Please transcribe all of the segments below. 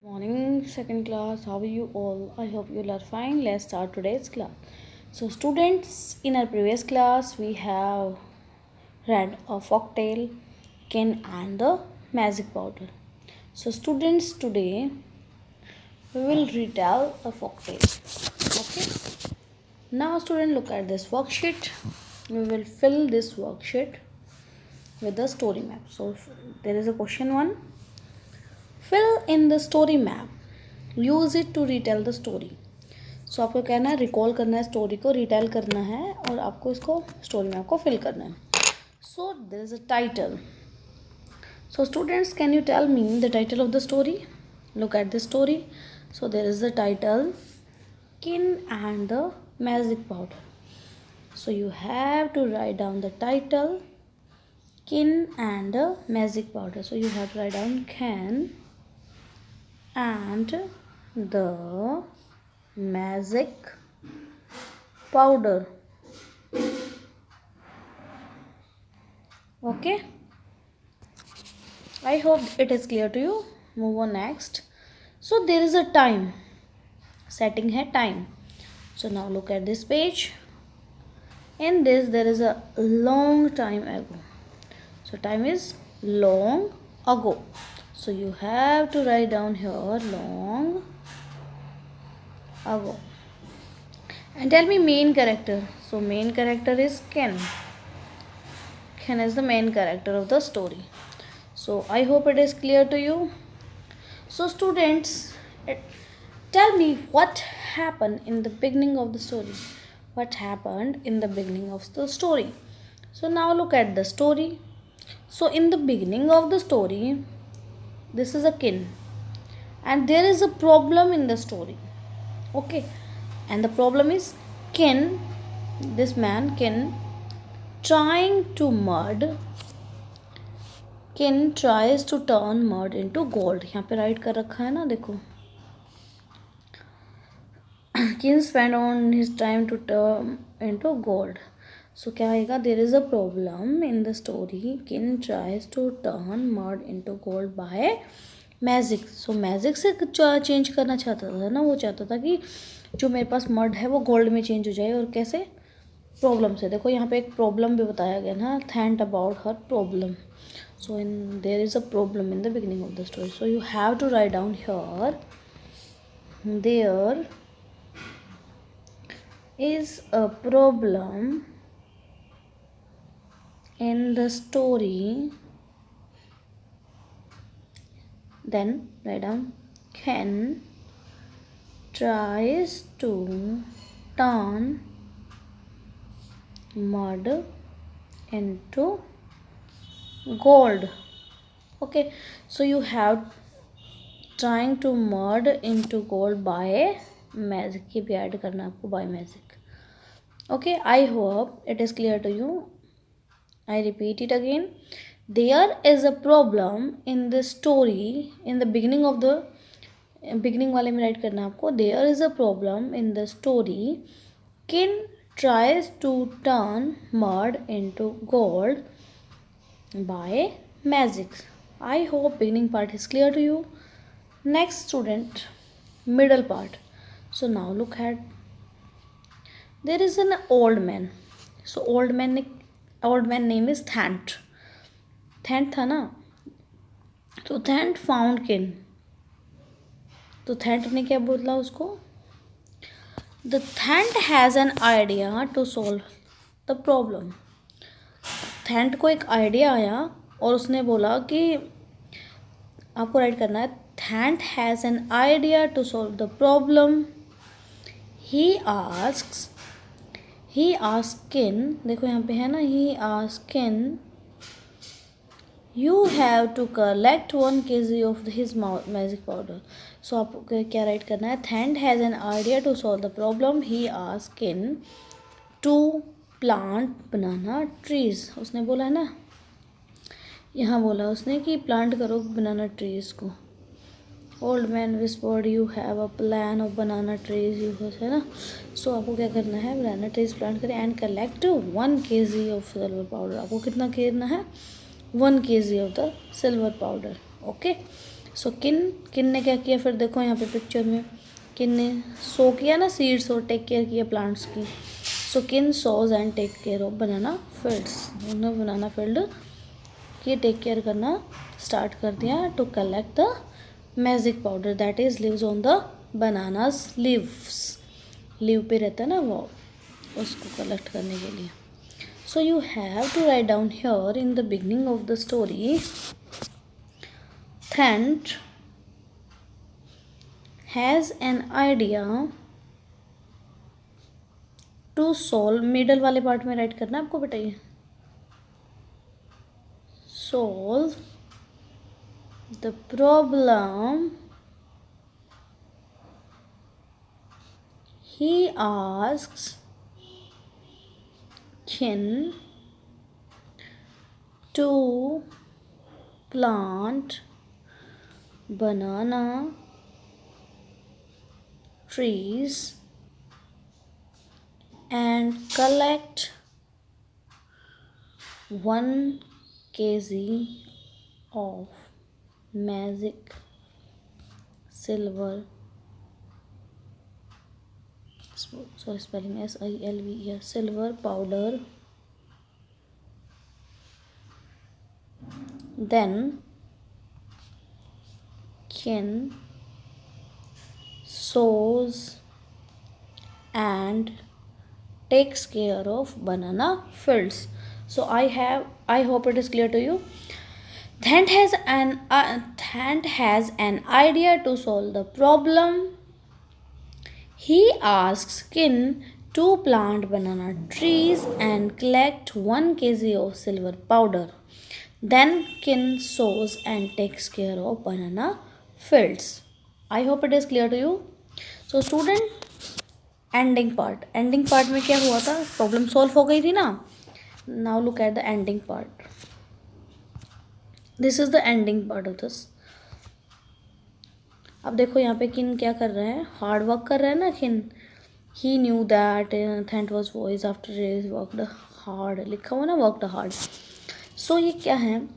Morning, second class. How are you all? I hope you all are fine. Let's start today's class. So, students, in our previous class, we have read a folktale, Ken and the Magic Powder. So, students, today we will retell a folktale. Okay. Now, student, look at this worksheet. We will fill this worksheet with the story map. So, there is a question one. Fill in the story map. Use it to retell the story. So आपको कहना है, recall करना है, story को retail करना है और आपको इसको स्टोरी में आपको फिल करना है. So there is a title. So students, can you tell me the title of the story? Look at the story. So there is the title, Kin and the magic powder. So you have to write down the title, Kin and the magic powder. So you have to write down Kin and the magic powder. Okay, I hope it is clear to you. Move on next. So there is a time, setting है time. So now look at this page. In this there is a long time ago. So time is long ago. So you have to write down here long ago. And tell me main character. So main character is Ken. Ken is the main character of the story. So I hope it is clear to you. So students, tell me what happened in the beginning of the story. What happened in the beginning of the story? So now look at the story. So in the beginning of the story, this is a kin and there is a problem in the story. Okay, and the problem is kin, this man kin, trying to mud, kin tries to turn mud into gold. यहाँ पे right कर रखा है ना, देखो. kin spend on his time to turn into gold. So क्या आएगा? There is a problem in the story. Kin tries to turn mud into gold by magic. So magic से चेंज करना चाहता था ना, वो चाहता था कि जो मेरे पास मड है वो गोल्ड में चेंज हो जाए. और कैसे? प्रॉब्लम से. देखो यहाँ पे एक प्रॉब्लम भी बताया गया ना, think about her problem. So in there is a problem in the beginning of the story. So you have to write down here, there is a problem in the story. Then write down, Ken tries to turn mud into gold. Okay, so you have trying to mud into gold by magic. ये भी add करना आपको, by magic. Okay, I hope it is clear to you. I repeat it again. There is a problem in the story. In the beginning of the beginning वाले में write करना आपको. There is a problem in the story. Kin tries to turn mud into gold by magic. I hope beginning part is clear to you. Next student, middle part. So now look at. There is an old man. So old man name is Thant. Thant था ना, तो Thant found Kin. तो Thant ने क्या बोला उसको? The Thant has an idea to solve the problem. Thant को एक आइडिया आया और उसने बोला कि आपको राइट करना है, Thant has an idea to solve the problem. He asks Kin. देखो यहाँ पे है ना, he asks Kin, you have to collect 1 kg of his magic powder. So आपको क्या राइट करना है? Thant has an idea to solve the problem. He asks Kin to plant banana trees. उसने बोला है ना, यहाँ बोला उसने कि प्लांट करो बनाना ट्रीज को. Old man whispered, you have a plan of banana trees, you है ना. सो आपको क्या करना है? बनाना ट्रीज प्लांट करें and collect 1 kg of silver powder. आपको कितना घेरना है? 1 kg of the silver powder. Okay, so Kin ने क्या किया, फिर देखो यहाँ पे पिक्चर में किन ने सो किया ना सीड्स और टेक केयर किया प्लांट्स की। So Kin sows and take care of banana fields, उन्होंने बनाना फील्ड की टेक केयर करना स्टार्ट कर दिया to collect the magic powder that is lives on the bananas leaves. Leave पे रहता है ना वो, उसको कलेक्ट करने के लिए। So you have to write down here in the beginning of the story, Thant has an idea to solve, middle वाले पार्ट में राइट करना आपको बेटा, ये solve the problem he asks Kin to plant banana trees and collect 1 kg of magic silver, sorry spelling SILVER, silver powder. Then Kin sows and takes care of banana fields. So I hope it is clear to you. Thant has an idea to solve the problem. He asks Kin to plant banana trees and collect 1 kg of silver powder. Then Kin sows and takes care of banana fields. I hope it is clear to you. So student, ending part में क्या हुआ था, problem solve हो गई थी ना। Now look at the ending part, this is the ending part of this. अब देखो यहाँ पे किन क्या कर रहा है, हार्ड वर्क कर रहा है ना किन। ही न्यू दैट थैंट was voice after worked hard, लिखा हुआ ना वर्कड हार्ड। सो ये क्या है,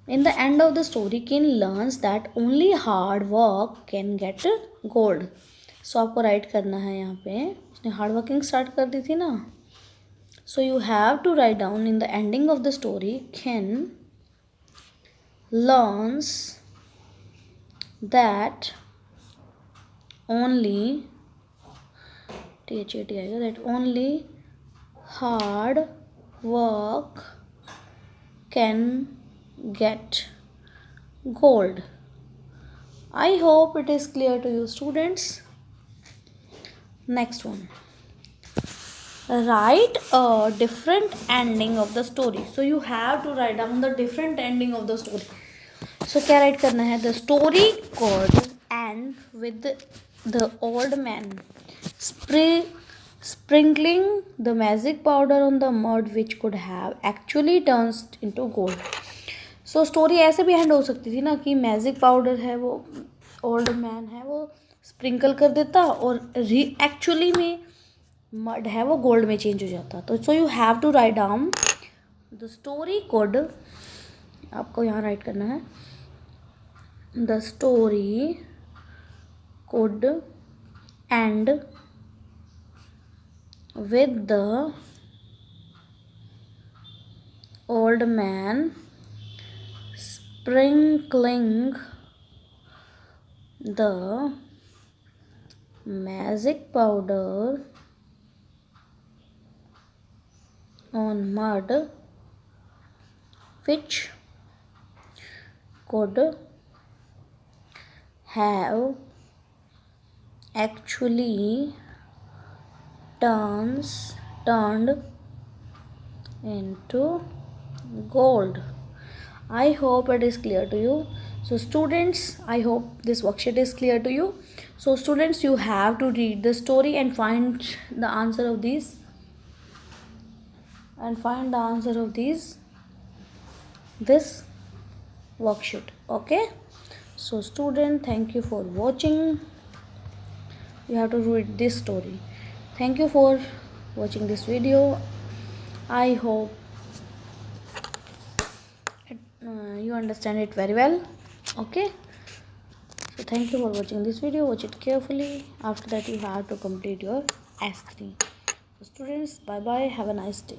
in the end of the story Kin learns that only hard work can get gold. So आपको राइट करना है यहाँ पे, उसने हार्ड वर्किंग स्टार्ट कर दी थी ना। So you have to write down in the ending of the story, Kin learns that only THAT आएगा, that only hard work can get gold. I hope it is clear to you students. Next one, write a different ending of the story. So you have to write down the different ending of the story. So क्या write करना है, the story could end with the old man sprinkling the magic powder on the mud which could have actually turned into gold. So story ऐसे भी and हो सकती थी ना कि मैजिक पाउडर है वो ओल्ड मैन है वो स्प्रिंकल कर देता और एक्चुअली में मड है वो गोल्ड में चेंज हो जाता। तो so you have to write down the story code, आपको यहाँ राइट करना है, the story code and with the old man sprinkling the magic powder on mud which could have actually turned into gold. I hope it is clear to you. So students, I hope this worksheet is clear to you. So students, you have to read the story and find the answer of these this worksheet. Okay, so student, thank you for watching. You have to read this story. Thank you for watching this video. I hope you understand it very well. Okay, So thank you for watching this video. Watch it carefully. After that you have to complete your S3. So students, bye bye. Have a nice day.